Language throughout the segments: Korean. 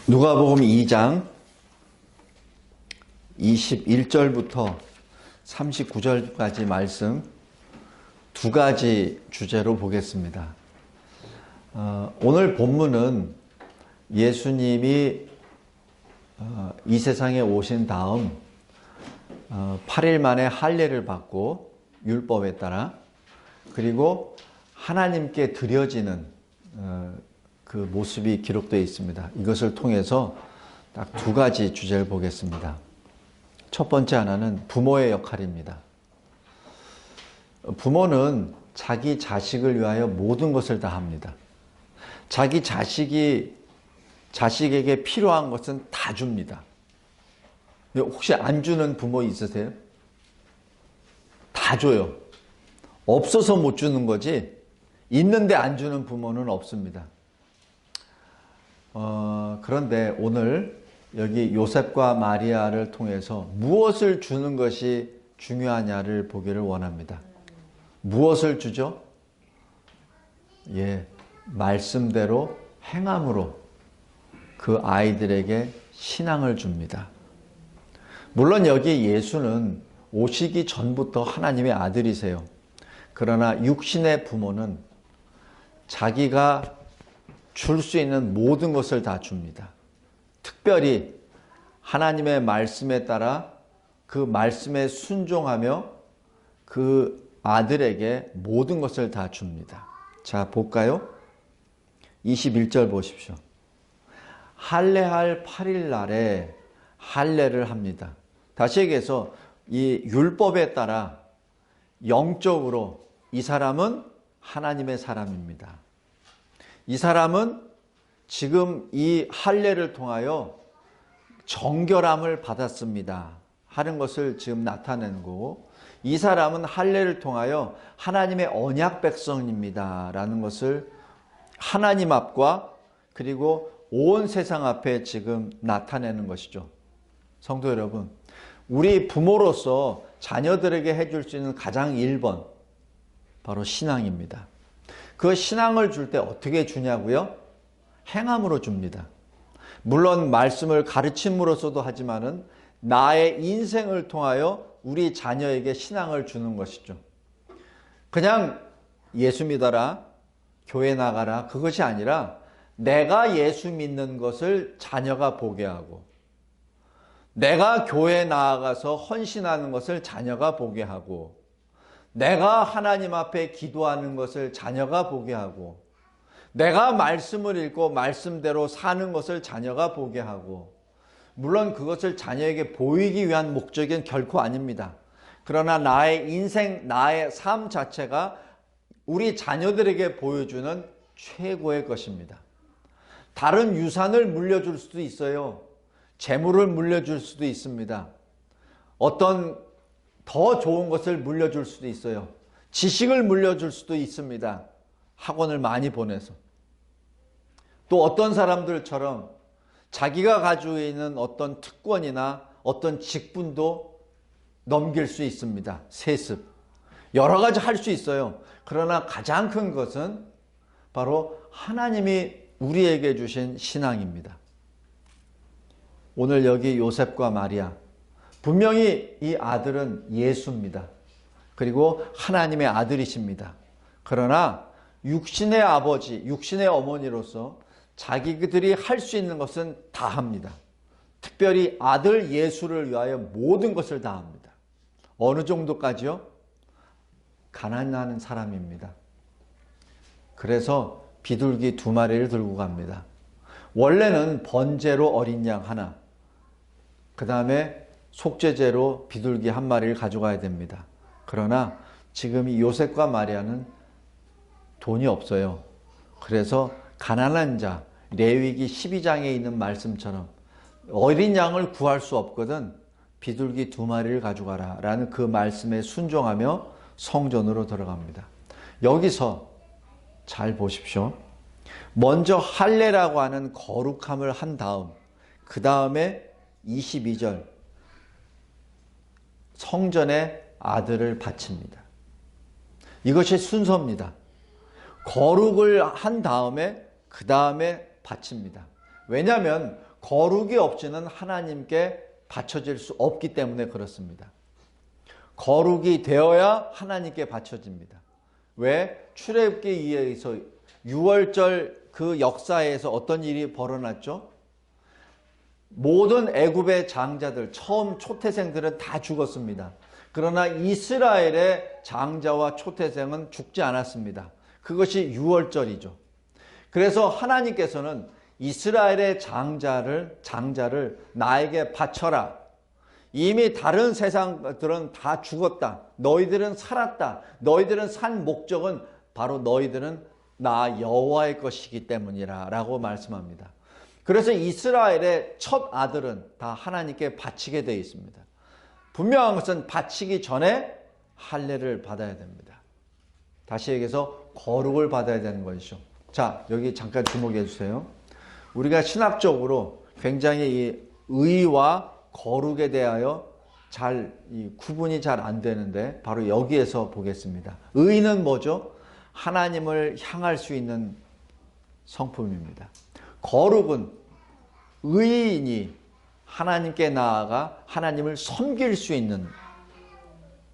누가복음 2장 21절부터 39절까지 말씀 두 가지 주제로 보겠습니다. 오늘 본문은 예수님이 이 세상에 오신 다음 8일 만에 할례를 받고 율법에 따라, 그리고 하나님께 드려지는 그 모습이 기록되어 있습니다. 이것을 통해서 딱 두 가지 주제를 보겠습니다. 첫 번째 하나는 부모의 역할입니다. 부모는 자기 자식을 위하여 모든 것을 다 합니다. 자기 자식에게 필요한 것은 다 줍니다. 혹시 안 주는 부모 있으세요? 다 줘요. 없어서 못 주는 거지 있는데 안 주는 부모는 없습니다. 그런데 오늘 여기 요셉과 마리아를 통해서 무엇을 주는 것이 중요하냐를 보기를 원합니다. 무엇을 주죠? 말씀대로 행함으로 그 아이들에게 신앙을 줍니다. 물론 여기 예수는 오시기 전부터 하나님의 아들이세요. 그러나 육신의 부모는 자기가 줄 수 있는 모든 것을 다 줍니다. 특별히 하나님의 말씀에 따라 그 말씀에 순종하며 그 아들에게 모든 것을 다 줍니다. 자, 볼까요? 21절 보십시오. 할례할 8일 날에 할례를 합니다. 다시 얘기해서 이 율법에 따라 영적으로 이 사람은 하나님의 사람입니다. 이 사람은 지금 이 할례를 통하여 정결함을 받았습니다 하는 것을 지금 나타내는 거고, 이 사람은 할례를 통하여 하나님의 언약 백성입니다 라는 것을 하나님 앞과 그리고 온 세상 앞에 지금 나타내는 것이죠. 성도 여러분, 우리 부모로서 자녀들에게 해줄 수 있는 가장 1번 바로 신앙입니다. 그 신앙을 줄 때 어떻게 주냐고요? 행함으로 줍니다. 물론 말씀을 가르침으로서도 하지만은 나의 인생을 통하여 우리 자녀에게 신앙을 주는 것이죠. 그냥 예수 믿어라, 교회 나가라, 그것이 아니라 내가 예수 믿는 것을 자녀가 보게 하고, 내가 교회 나아가서 헌신하는 것을 자녀가 보게 하고, 내가 하나님 앞에 기도하는 것을 자녀가 보게 하고, 내가 말씀을 읽고 말씀대로 사는 것을 자녀가 보게 하고, 물론 그것을 자녀에게 보이기 위한 목적은 결코 아닙니다. 그러나 나의 인생, 나의 삶 자체가 우리 자녀들에게 보여주는 최고의 것입니다. 다른 유산을 물려줄 수도 있어요. 재물을 물려줄 수도 있습니다. 어떤 더 좋은 것을 물려줄 수도 있어요. 지식을 물려줄 수도 있습니다. 학원을 많이 보내서. 또 어떤 사람들처럼 자기가 가지고 있는 어떤 특권이나 어떤 직분도 넘길 수 있습니다. 세습. 여러 가지 할 수 있어요. 그러나 가장 큰 것은 바로 하나님이 우리에게 주신 신앙입니다. 오늘 여기 요셉과 마리아, 분명히 이 아들은 예수입니다. 그리고 하나님의 아들이십니다. 그러나 육신의 아버지, 육신의 어머니로서 자기들이 할 수 있는 것은 다 합니다. 특별히 아들 예수를 위하여 모든 것을 다 합니다. 어느 정도까지요? 가난한 사람입니다. 그래서 비둘기 2마리를 들고 갑니다. 원래는 번제로 어린 양 하나, 그 다음에 속죄제로 비둘기 1마리를 가져가야 됩니다. 그러나 지금 이 요셉과 마리아는 돈이 없어요. 그래서 가난한 자, 레위기 12장에 있는 말씀처럼 어린 양을 구할 수 없거든 비둘기 2마리를 가져가라 라는 그 말씀에 순종하며 성전으로 들어갑니다. 여기서 잘 보십시오. 먼저 할례라고 하는 거룩함을 한 다음, 그 다음에 22절 성전에 아들을 바칩니다. 이것이 순서입니다. 거룩을 한 다음에 그 다음에 바칩니다. 왜냐하면 거룩이 없이는 하나님께 바쳐질 수 없기 때문에 그렇습니다. 거룩이 되어야 하나님께 바쳐집니다. 왜? 출애굽기에 의해서 6월절 그 역사에서 어떤 일이 벌어났죠? 모든 애굽의 장자들, 처음 초태생들은 다 죽었습니다. 그러나 이스라엘의 장자와 초태생은 죽지 않았습니다. 그것이 6월절이죠. 그래서 하나님께서는 이스라엘의 장자를 나에게 바쳐라. 이미 다른 세상들은 다 죽었다. 너희들은 살았다. 너희들은 산 목적은 바로 너희들은 나 여호와의 것이기 때문이라 라고 말씀합니다. 그래서 이스라엘의 첫 아들은 다 하나님께 바치게 되어 있습니다. 분명한 것은 바치기 전에 할례를 받아야 됩니다. 다시 얘기해서 거룩을 받아야 되는 것이죠. 자, 여기 잠깐 주목해 주세요. 우리가 신학적으로 굉장히 이 의와 거룩에 대하여 구분이 잘 안 되는데 바로 여기에서 보겠습니다. 의는 뭐죠? 하나님을 향할 수 있는 성품입니다. 거룩은 의인이 하나님께 나아가 하나님을 섬길 수 있는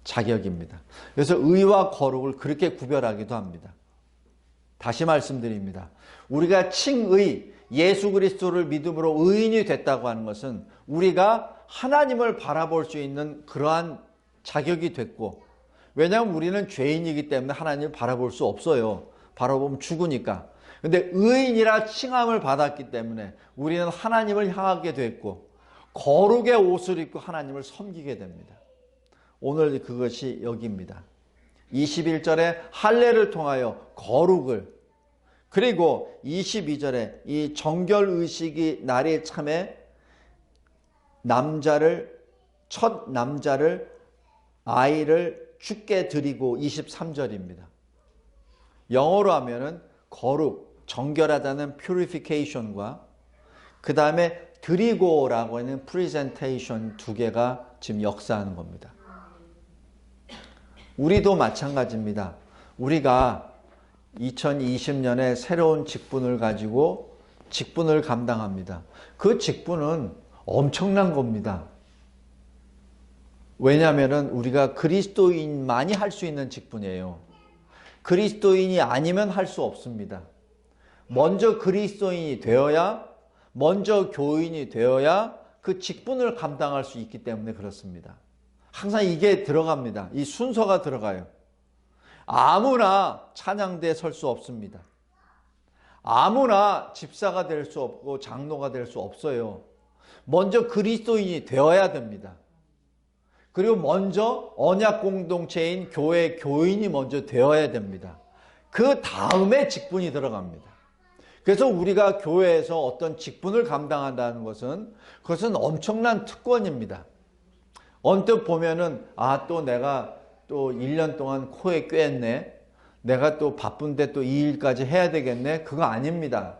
자격입니다. 그래서 의와 거룩을 그렇게 구별하기도 합니다. 다시 말씀드립니다. 우리가 칭의, 예수 그리스도를 믿음으로 의인이 됐다고 하는 것은 우리가 하나님을 바라볼 수 있는 그러한 자격이 됐고, 왜냐하면 우리는 죄인이기 때문에 하나님을 바라볼 수 없어요. 바라보면 죽으니까. 근데 의인이라 칭함을 받았기 때문에 우리는 하나님을 향하게 됐고 거룩의 옷을 입고 하나님을 섬기게 됩니다. 오늘 그것이 여기입니다. 21절에 할례를 통하여 거룩을, 그리고 22절에 이 정결의식이 날이 참에 첫 남자를 아이를 죽게 드리고 23절입니다. 영어로 하면은 거룩, 정결하다는 purification과 그 다음에 드리고라고 하는 presentation 두 개가 지금 역사하는 겁니다. 우리도 마찬가지입니다. 우리가 2020년에 새로운 직분을 가지고 직분을 감당합니다. 그 직분은 엄청난 겁니다. 왜냐하면 우리가 그리스도인만이 할 수 있는 직분이에요. 그리스도인이 아니면 할 수 없습니다. 먼저 그리스도인이 되어야, 먼저 교인이 되어야 그 직분을 감당할 수 있기 때문에 그렇습니다. 항상 이게 들어갑니다. 이 순서가 들어가요. 아무나 찬양대에 설 수 없습니다. 아무나 집사가 될 수 없고 장로가 될 수 없어요. 먼저 그리스도인이 되어야 됩니다. 그리고 먼저 언약 공동체인 교회 교인이 먼저 되어야 됩니다. 그 다음에 직분이 들어갑니다. 그래서 우리가 교회에서 어떤 직분을 감당한다는 것은 그것은 엄청난 특권입니다. 언뜻 보면은 또 내가 또 1년 동안 코에 꿰었네. 내가 또 바쁜데 또 이 일까지 해야 되겠네. 그거 아닙니다.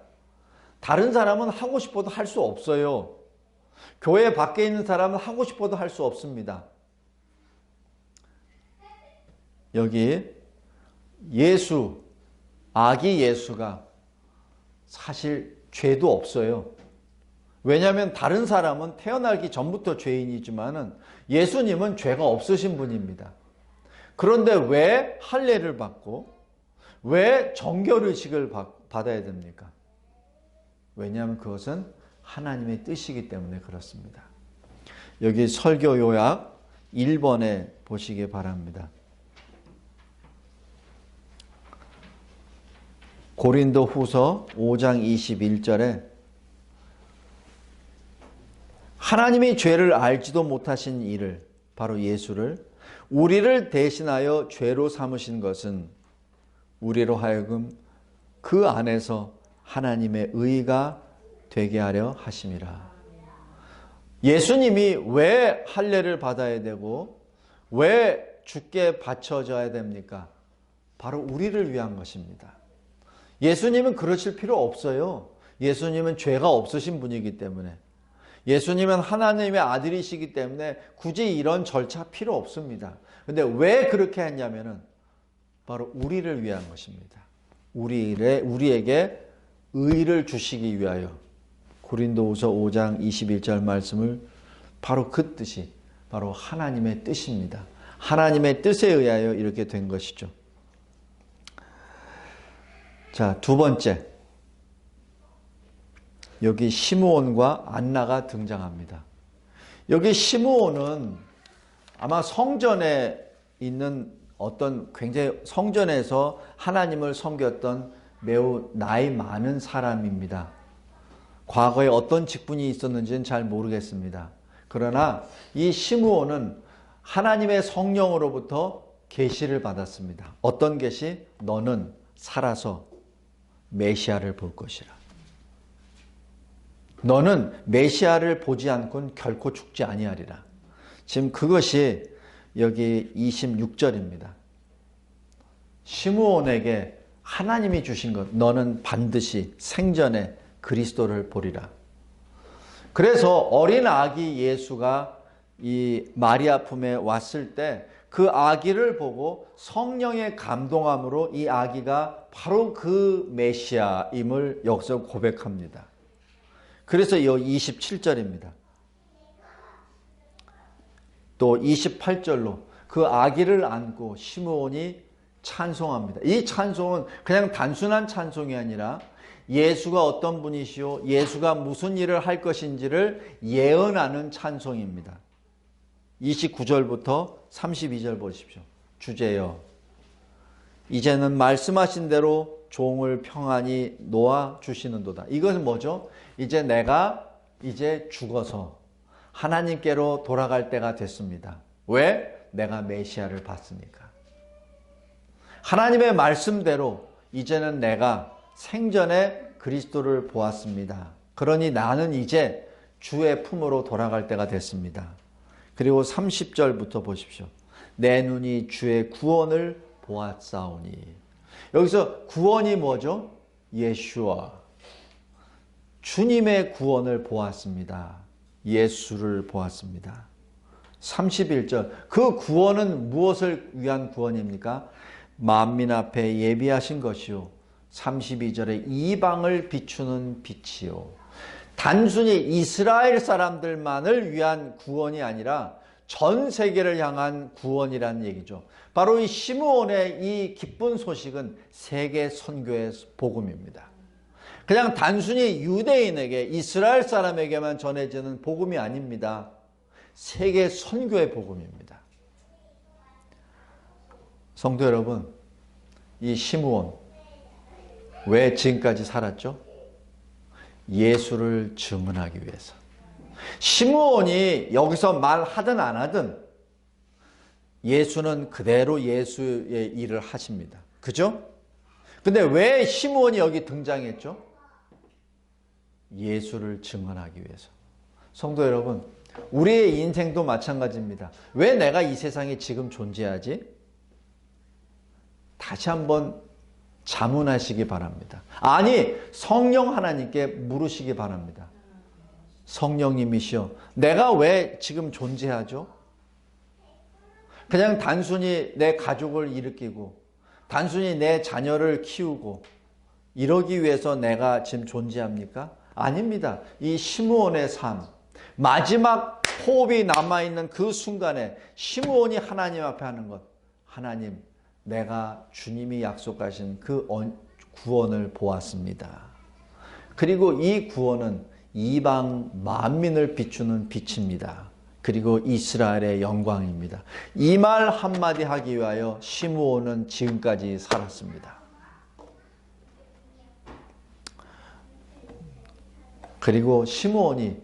다른 사람은 하고 싶어도 할 수 없어요. 교회 밖에 있는 사람은 하고 싶어도 할 수 없습니다. 여기 예수, 아기 예수가 사실 죄도 없어요. 왜냐하면 다른 사람은 태어나기 전부터 죄인이지만은 예수님은 죄가 없으신 분입니다. 그런데 왜 할례를 받고 왜 정결의식을 받아야 됩니까? 왜냐하면 그것은 하나님의 뜻이기 때문에 그렇습니다. 여기 설교 요약 1번에 보시기 바랍니다. 고린도 후서 5장 21절에 하나님이 죄를 알지도 못하신 이를, 바로 예수를 우리를 대신하여 죄로 삼으신 것은 우리로 하여금 그 안에서 하나님의 의가 되게 하려 하심이라. 예수님이 왜 할례를 받아야 되고 왜 죽게 바쳐져야 됩니까? 바로 우리를 위한 것입니다. 예수님은 그러실 필요 없어요. 예수님은 죄가 없으신 분이기 때문에, 예수님은 하나님의 아들이시기 때문에 굳이 이런 절차 필요 없습니다. 근데 왜 그렇게 했냐면은 바로 우리를 위한 것입니다. 우리에게 의를 주시기 위하여 고린도후서 5장 21절 말씀을 바로 그 뜻이 바로 하나님의 뜻입니다. 하나님의 뜻에 의하여 이렇게 된 것이죠. 자, 두 번째. 여기 시므온과 안나가 등장합니다. 여기 시므온은 아마 성전에 있는 어떤 굉장히 성전에서 하나님을 섬겼던 매우 나이 많은 사람입니다. 과거에 어떤 직분이 있었는지는 잘 모르겠습니다. 그러나 이 시므온은 하나님의 성령으로부터 계시를 받았습니다. 어떤 계시? 너는 살아서 메시아를 볼 것이라. 너는 메시아를 보지 않고는 결코 죽지 아니하리라. 지금 그것이 여기 26절입니다. 시므온에게 하나님이 주신 것, 너는 반드시 생전에 그리스도를 보리라. 그래서 어린 아기 예수가 이 마리아 품에 왔을 때 그 아기를 보고 성령의 감동함으로 이 아기가 바로 그 메시아임을 여기서 고백합니다. 그래서 여기 27절입니다. 또 28절로 그 아기를 안고 시므온이 찬송합니다. 이 찬송은 그냥 단순한 찬송이 아니라 예수가 어떤 분이시오, 예수가 무슨 일을 할 것인지를 예언하는 찬송입니다. 29절부터 32절 보십시오. 주제여, 이제는 말씀하신 대로 종을 평안히 놓아 주시는도다. 이것은 뭐죠? 이제 내가 죽어서 하나님께로 돌아갈 때가 됐습니다. 왜? 내가 메시아를 봤으니까. 하나님의 말씀대로 이제는 내가 생전에 그리스도를 보았습니다. 그러니 나는 이제 주의 품으로 돌아갈 때가 됐습니다. 그리고 30절부터 보십시오. 내 눈이 주의 구원을 보았사오니. 여기서 구원이 뭐죠? 예수와 주님의 구원을 보았습니다. 예수를 보았습니다. 31절. 그 구원은 무엇을 위한 구원입니까? 만민 앞에 예비하신 것이요. 32절에 이방을 비추는 빛이요. 단순히 이스라엘 사람들만을 위한 구원이 아니라 전 세계를 향한 구원이라는 얘기죠. 바로 이 시므온의 이 기쁜 소식은 세계 선교의 복음입니다. 그냥 단순히 유대인에게, 이스라엘 사람에게만 전해지는 복음이 아닙니다. 세계 선교의 복음입니다. 성도 여러분, 이 시므온 왜 지금까지 살았죠? 예수를 증언하기 위해서. 시므온이 여기서 말하든 안 하든 예수는 그대로 예수의 일을 하십니다. 그죠? 근데 왜 시므온이 여기 등장했죠? 예수를 증언하기 위해서. 성도 여러분, 우리의 인생도 마찬가지입니다. 왜 내가 이 세상에 지금 존재하지? 다시 한번 자문하시기 바랍니다. 아니, 성령 하나님께 물으시기 바랍니다. 성령님이시여, 내가 왜 지금 존재하죠? 그냥 단순히 내 가족을 일으키고 단순히 내 자녀를 키우고 이러기 위해서 내가 지금 존재합니까? 아닙니다. 이 시므온의 삶, 마지막 호흡이 남아있는 그 순간에 시므온이 하나님 앞에 하는 것, 하나님, 내가 주님이 약속하신 그 구원을 보았습니다. 그리고 이 구원은 이방 만민을 비추는 빛입니다. 그리고 이스라엘의 영광입니다. 이 말 한마디 하기 위하여 시므온은 지금까지 살았습니다. 그리고 시므온이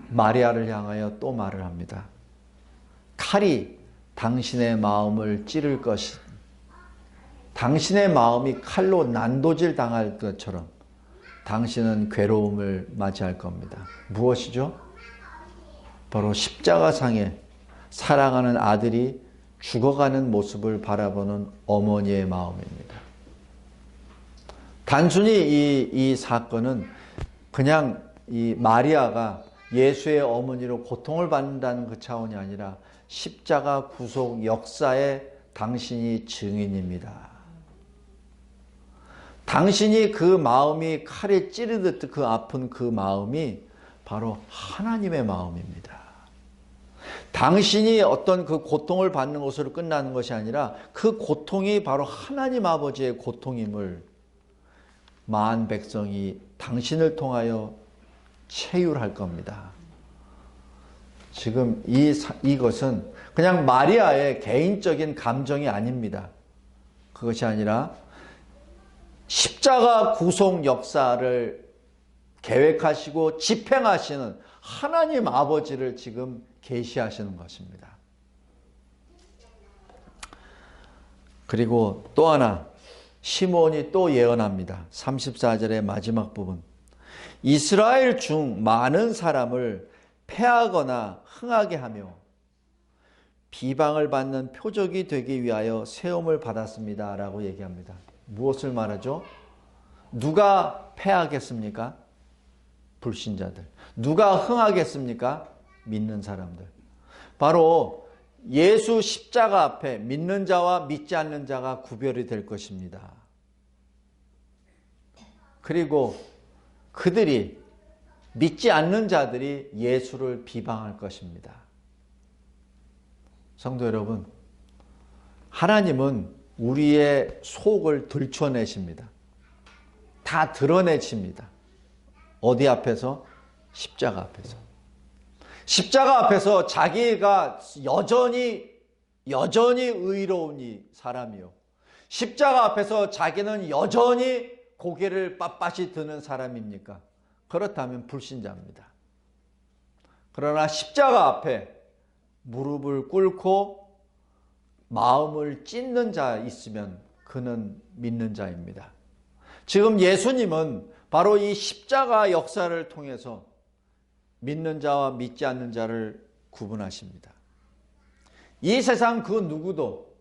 마리아를 향하여 또 말을 합니다. 칼이 당신의 마음을 찌를 것이, 당신의 마음이 칼로 난도질 당할 것처럼 당신은 괴로움을 맞이할 겁니다. 무엇이죠? 바로 십자가상에 사랑하는 아들이 죽어가는 모습을 바라보는 어머니의 마음입니다. 단순히 이 사건은 그냥 이 마리아가 예수의 어머니로 고통을 받는다는 그 차원이 아니라 십자가 구속 역사에 당신이 증인입니다. 당신이 그 마음이 칼에 찌르듯 그 아픈 그 마음이 바로 하나님의 마음입니다. 당신이 어떤 그 고통을 받는 것으로 끝나는 것이 아니라 그 고통이 바로 하나님 아버지의 고통임을 만 백성이 당신을 통하여 체휼할 겁니다. 지금 이것은 그냥 마리아의 개인적인 감정이 아닙니다. 그것이 아니라 십자가 구속 역사를 계획하시고 집행하시는 하나님 아버지를 지금 계시하시는 것입니다. 그리고 또 하나, 시므온이 또 예언합니다. 34절의 마지막 부분. 이스라엘 중 많은 사람을 패하거나 흥하게 하며 비방을 받는 표적이 되기 위하여 세움을 받았습니다. 라고 얘기합니다. 무엇을 말하죠? 누가 패하겠습니까? 불신자들. 누가 흥하겠습니까? 믿는 사람들. 바로 예수 십자가 앞에 믿는 자와 믿지 않는 자가 구별이 될 것입니다. 그리고 그들이 믿지 않는 자들이 예수를 비방할 것입니다. 성도 여러분, 하나님은 우리의 속을 들춰내십니다. 다 드러내십니다. 어디 앞에서? 십자가 앞에서. 십자가 앞에서 자기가 여전히 의로운 이 사람이요. 십자가 앞에서 자기는 여전히 고개를 빳빳이 드는 사람입니까? 그렇다면 불신자입니다. 그러나 십자가 앞에 무릎을 꿇고 마음을 찢는 자 있으면 그는 믿는 자입니다. 지금 예수님은 바로 이 십자가 역사를 통해서 믿는 자와 믿지 않는 자를 구분하십니다. 이 세상 그 누구도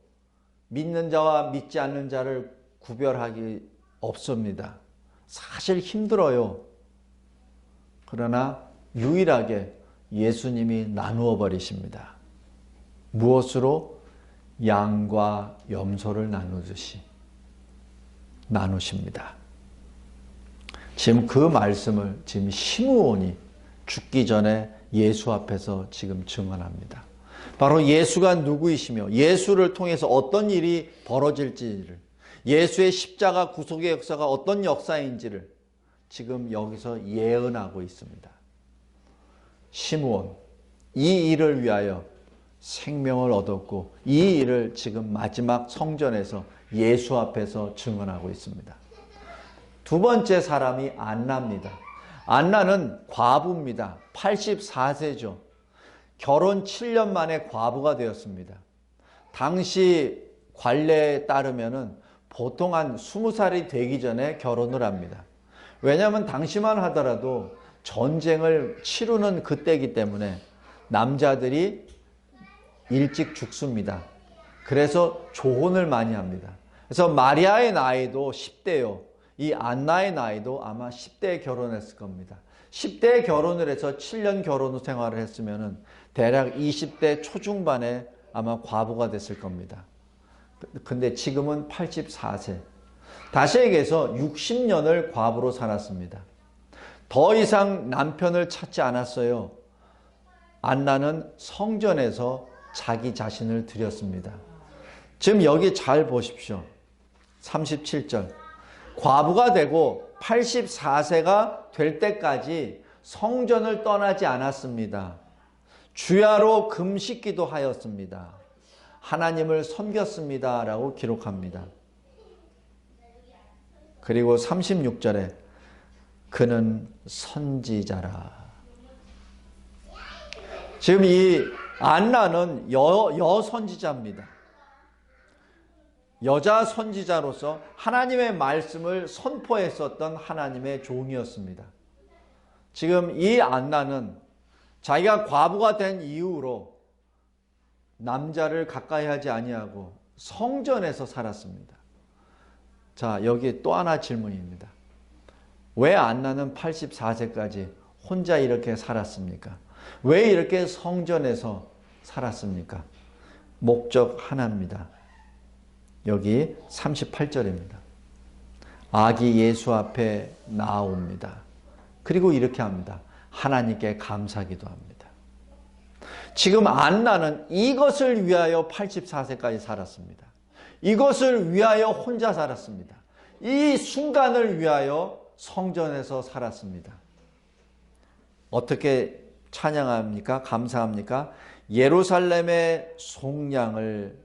믿는 자와 믿지 않는 자를 구별하기 없습니다. 사실 힘들어요. 그러나 유일하게 예수님이 나누어 버리십니다. 무엇으로? 양과 염소를 나누듯이 나누십니다. 지금 그 말씀을 지금 시므온이 죽기 전에 예수 앞에서 지금 증언합니다. 바로 예수가 누구이시며 예수를 통해서 어떤 일이 벌어질지를, 예수의 십자가 구속의 역사가 어떤 역사인지를 지금 여기서 예언하고 있습니다. 시므온, 이 일을 위하여 생명을 얻었고 이 일을 지금 마지막 성전에서 예수 앞에서 증언하고 있습니다. 두 번째 사람이 안나입니다. 안나는 과부입니다. 84세죠. 결혼 7년 만에 과부가 되었습니다. 당시 관례에 따르면 보통 한 20살이 되기 전에 결혼을 합니다. 왜냐하면 당시만 하더라도 전쟁을 치르는 그때이기 때문에 남자들이 일찍 죽습니다. 그래서 조혼을 많이 합니다. 그래서 마리아의 나이도 10대요. 이 안나의 나이도 아마 10대에 결혼했을 겁니다. 10대에 결혼을 해서 7년 결혼 생활을 했으면 대략 20대 초중반에 아마 과부가 됐을 겁니다. 근데 지금은 84세. 다시 얘기해서 60년을 과부로 살았습니다. 더 이상 남편을 찾지 않았어요. 안나는 성전에서 자기 자신을 드렸습니다. 지금 여기 잘 보십시오. 37절. 과부가 되고 84세가 될 때까지 성전을 떠나지 않았습니다. 주야로 금식기도 하였습니다. 하나님을 섬겼습니다. 라고 기록합니다. 그리고 36절에 그는 선지자라. 지금 이 안나는 여선지자입니다. 여자 선지자로서 하나님의 말씀을 선포했었던 하나님의 종이었습니다. 지금 이 안나는 자기가 과부가 된 이후로 남자를 가까이 하지 아니하고 성전에서 살았습니다. 자, 여기 또 하나 질문입니다. 왜 안나는 84세까지 혼자 이렇게 살았습니까? 왜 이렇게 성전에서 살았습니까? 목적 하나입니다. 여기 38절입니다. 아기 예수 앞에 나아옵니다. 그리고 이렇게 합니다. 하나님께 감사기도 합니다. 지금 안나는 이것을 위하여 84세까지 살았습니다. 이것을 위하여 혼자 살았습니다. 이 순간을 위하여 성전에서 살았습니다. 어떻게 찬양합니까? 감사합니까? 예루살렘의 속량을,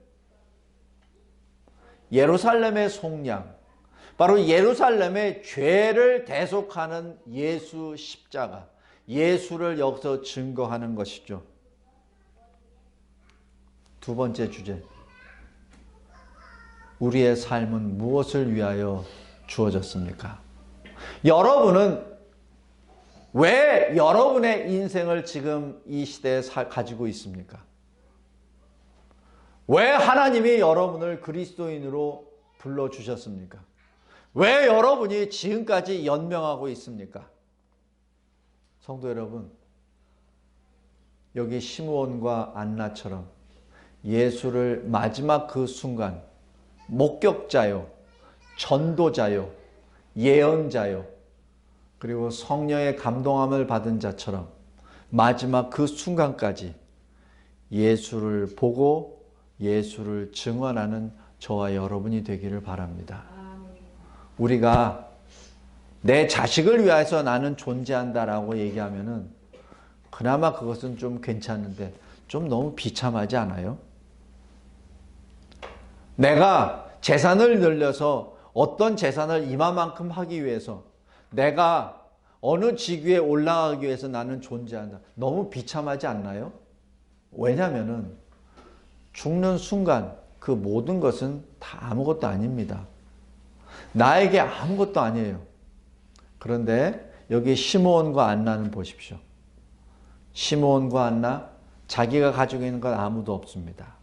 예루살렘의 속량, 바로 예루살렘의 죄를 대속하는 예수 십자가, 예수를 여기서 증거하는 것이죠. 두 번째 주제, 우리의 삶은 무엇을 위하여 주어졌습니까? 여러분은 왜 여러분의 인생을 지금 이 시대에 가지고 있습니까? 왜 하나님이 여러분을 그리스도인으로 불러주셨습니까? 왜 여러분이 지금까지 연명하고 있습니까? 성도 여러분, 여기 시므온과 안나처럼 예수를 마지막 그 순간 목격자요, 전도자요, 예언자요, 그리고 성령의 감동함을 받은 자처럼 마지막 그 순간까지 예수를 보고 예수를 증언하는 저와 여러분이 되기를 바랍니다. 우리가 내 자식을 위해서 나는 존재한다라고 얘기하면은 그나마 그것은 좀 괜찮은데 좀 너무 비참하지 않아요? 내가 재산을 늘려서 어떤 재산을 이만큼 하기 위해서 내가 어느 직위에 올라가기 위해서 나는 존재한다. 너무 비참하지 않나요? 왜냐하면은 죽는 순간 그 모든 것은 다 아무것도 아닙니다. 나에게 아무것도 아니에요. 그런데 여기 시므온과 안나는 보십시오. 시므온과 안나, 자기가 가지고 있는 건 아무도 없습니다.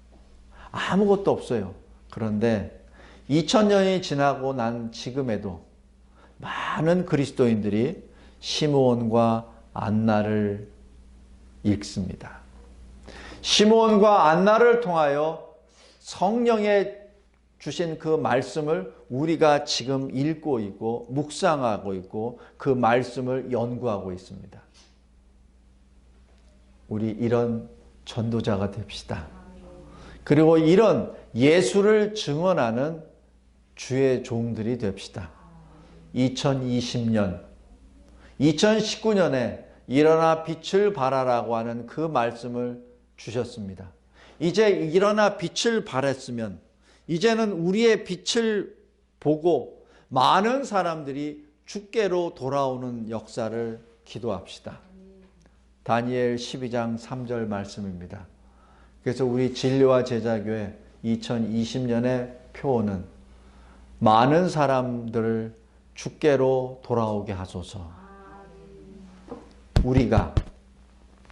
아무것도 없어요. 그런데 2000년이 지나고 난 지금에도 많은 그리스도인들이 시므온과 안나를 읽습니다. 시므온과 안나를 통하여 성령의 주신 그 말씀을 우리가 지금 읽고 있고 묵상하고 있고 그 말씀을 연구하고 있습니다. 우리 이런 전도자가 됩시다. 그리고 이런 예수를 증언하는 주의 종들이 됩시다. 2020년, 2019년에 일어나 빛을 발하라고 하는 그 말씀을 주셨습니다. 이제 일어나 빛을 발했으면 이제는 우리의 빛을 보고 많은 사람들이 주께로 돌아오는 역사를 기도합시다. 다니엘 12장 3절 말씀입니다. 그래서 우리 진리와 제자교회 2020년의 표어는 많은 사람들을 주께로 돌아오게 하소서. 우리가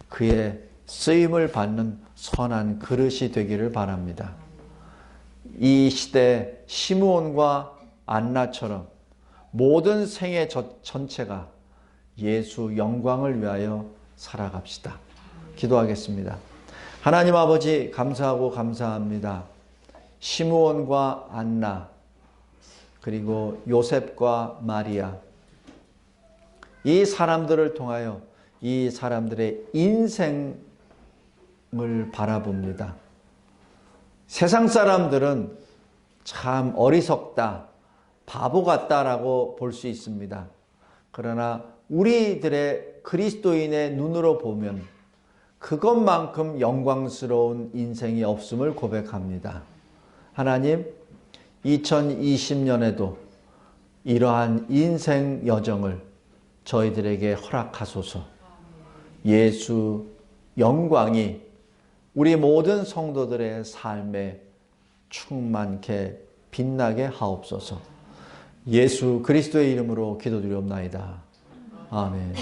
그의 쓰임을 받는 선한 그릇이 되기를 바랍니다. 이 시대 시므온과 안나처럼 모든 생애 전체가 예수 영광을 위하여 살아갑시다. 기도하겠습니다. 하나님 아버지 감사하고 감사합니다. 시므온과 안나 그리고 요셉과 마리아, 이 사람들을 통하여 이 사람들의 인생을 바라봅니다. 세상 사람들은 참 어리석다, 바보 같다라고 볼 수 있습니다. 그러나 우리들의 그리스도인의 눈으로 보면 그것만큼 영광스러운 인생이 없음을 고백합니다. 하나님, 2020년에도 이러한 인생 여정을 저희들에게 허락하소서. 예수 영광이 우리 모든 성도들의 삶에 충만케 빛나게 하옵소서. 예수 그리스도의 이름으로 기도드리옵나이다. 아멘.